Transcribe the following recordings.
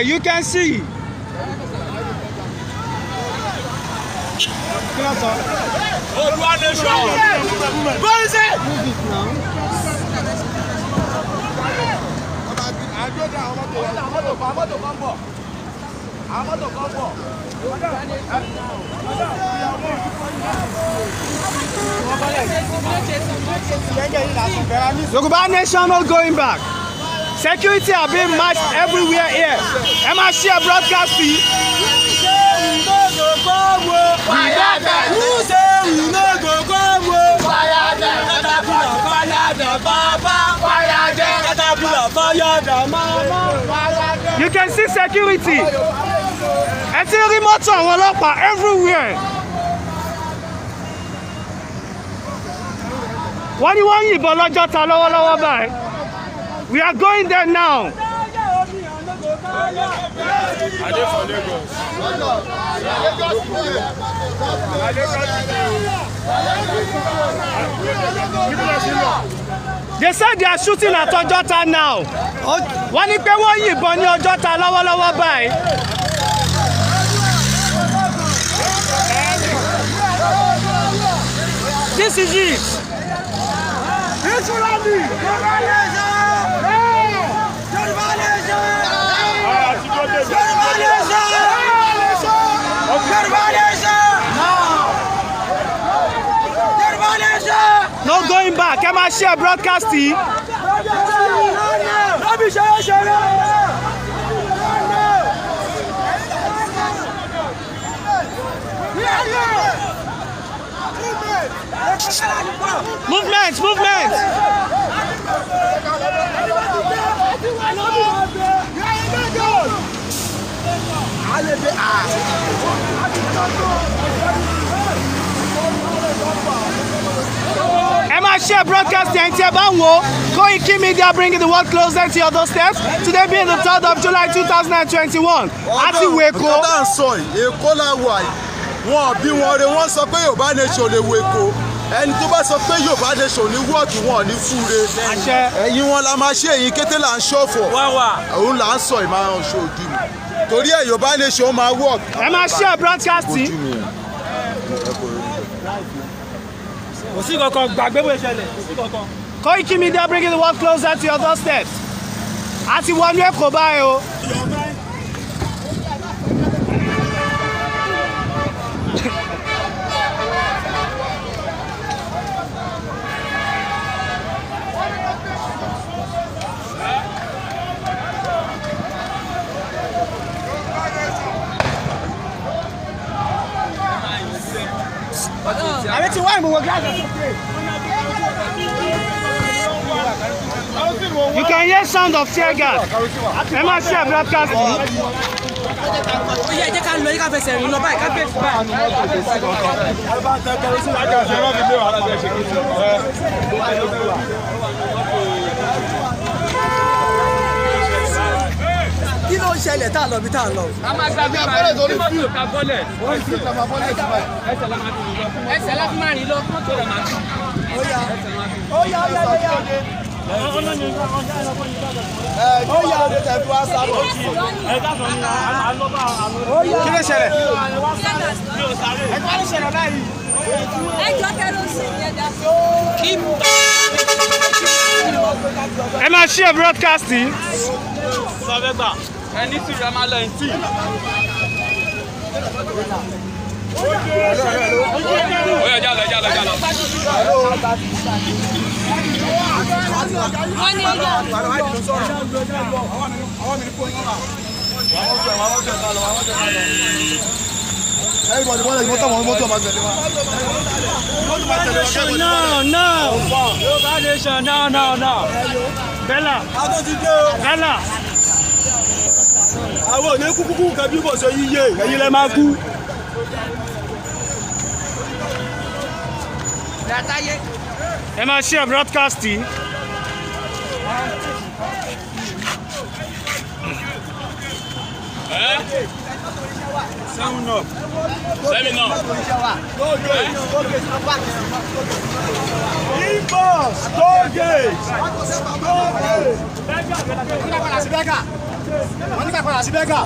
You can see. Yoruba Nation not going back. Security are being marched everywhere here. Emma share broadcast feed. You can see security. And see remote everywhere. What do you want? We are going there now. They said they are shooting at Ojota now. This is it. No going back. Emma share broadcasting. Movement. Emma share broadcasting. Koiki Media bringing the world closer to your doorsteps. Today being the 3rd of July 2021. Àti Weko. Ẹni tó bá sọ pé Yorùbá nation ní wọ́ọ̀kì wọn ní fúre ẹ̀yin wọn la máa ṣe èyí kété là ń ṣọ̀fọ̀ òun là ń sọ ìmọ̀ ọ̀ṣọ́ ojú mi torí ẹ̀ Yorùbá nation máa wọ́ọ̀kì. Ẹ máa share broadcasting. Kò sí kankan gbàgbé bó ṣẹlẹ̀ kò sí kankan. Koiki Media bringing the world closer to your doorsteps. Àti wọnú Èkó báyìí o. You can hear sound of tear gas. Emma share broadcasting. Kí ló ń ṣẹlẹ̀ tá a lọ bí tá a lọ? A máa gbàgbé báyìí torí mọ́tò ká bọ́lẹ̀. Ẹsẹ̀ láti máa rìn lọ mọ́tò rẹ̀ máa tún. Kí ló ṣẹlẹ̀? Ẹ̀gbọ́n ló ṣẹlẹ̀ báyìí. Ẹjọ́ kẹrọsì yẹn dá. Ẹ máa share broadcasting. Sọ́bẹ́gbà ẹni tí ìrẹ́ máa lọ ẹ̀ tí. Oya jalo. No. Bella. Àwọn ò ní kúkúkú kan bí bò ṣe yíyé ẹ̀yin lẹ máa kú. Ẹ máa share broadcasting. Sound up. Imbos, Tollgate. wọ́n ní ká padà sí bẹ́gà.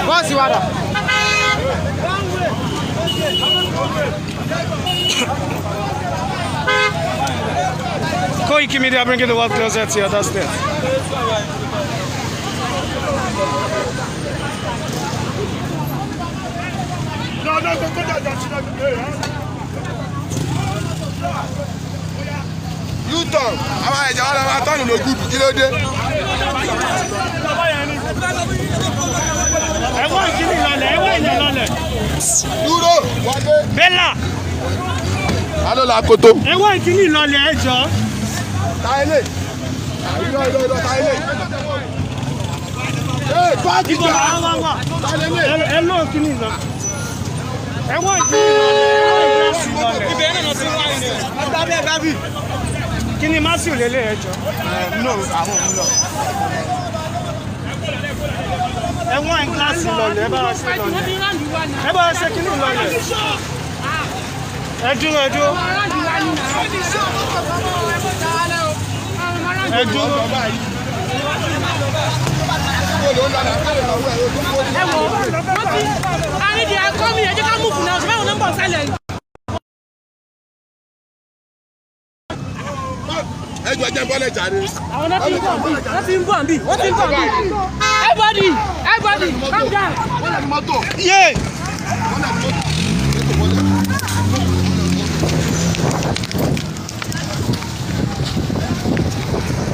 Bọ́ọ̀sì wàdà. Koiki Media bringing the world closer to your doorstep. U-turn àwọn ẹ̀jẹ̀ wọn lọ máa tọ́nù ló gùdù kí ló dé. Ẹ̀wọ̀n ìkíni lọlẹ̀, ẹ̀wọ̀n ìyẹn lọlẹ̀. Dúró wọlé. Bẹ́là. Alo la koto. Ẹ̀wọ̀n ìkíni lọlẹ̀ ẹjọ́. Táyélé. Ìlọ táyélé. Báàgì Ibo jà. làwọn wà. Táyélé. Ẹ lọ ìkíni lọ. Ẹ̀wọ̀n ìkíni lọlẹ̀, ibẹ̀ náà lọ sí wáyé ni. Dábì. Kí ni Matthew lélẹ̀ ẹjọ́? No, àwọn òun lọ. Ẹ̀wọ̀n kíláàsì lọlẹ̀, ẹ bá wa ṣe lọlẹ̀. Ẹ bá wa ṣe kíni lọlẹ̀. Ẹ dúró. Ẹ dúró. Àrídìí ẹ̀kọ́ mi ẹ̀jẹ̀ ká mú fún náà ṣùgbọ́n àwọn nọ́mbà sẹ́lẹ̀. Ẹjọ́ jẹ́ bọ́lẹ̀ jàre. Àwọn náà ti ń bọ̀ bí. Everybody, calm down. Yé!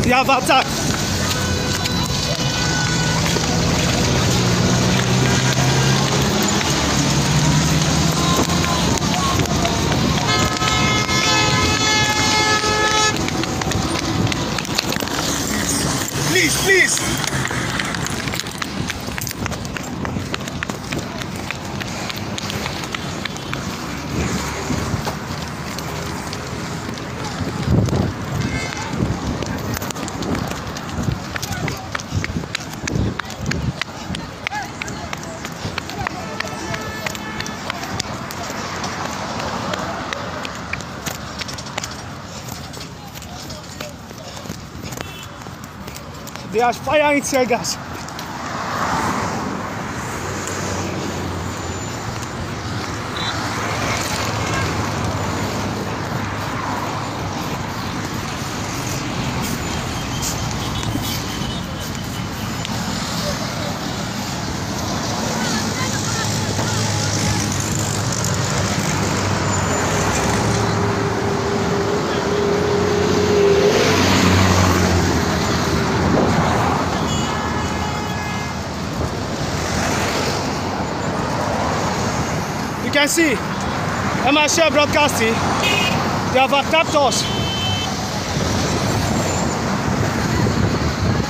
They have attacked. Please. They are firing tear gas. You can see, MSL broadcasting, they have attacked us.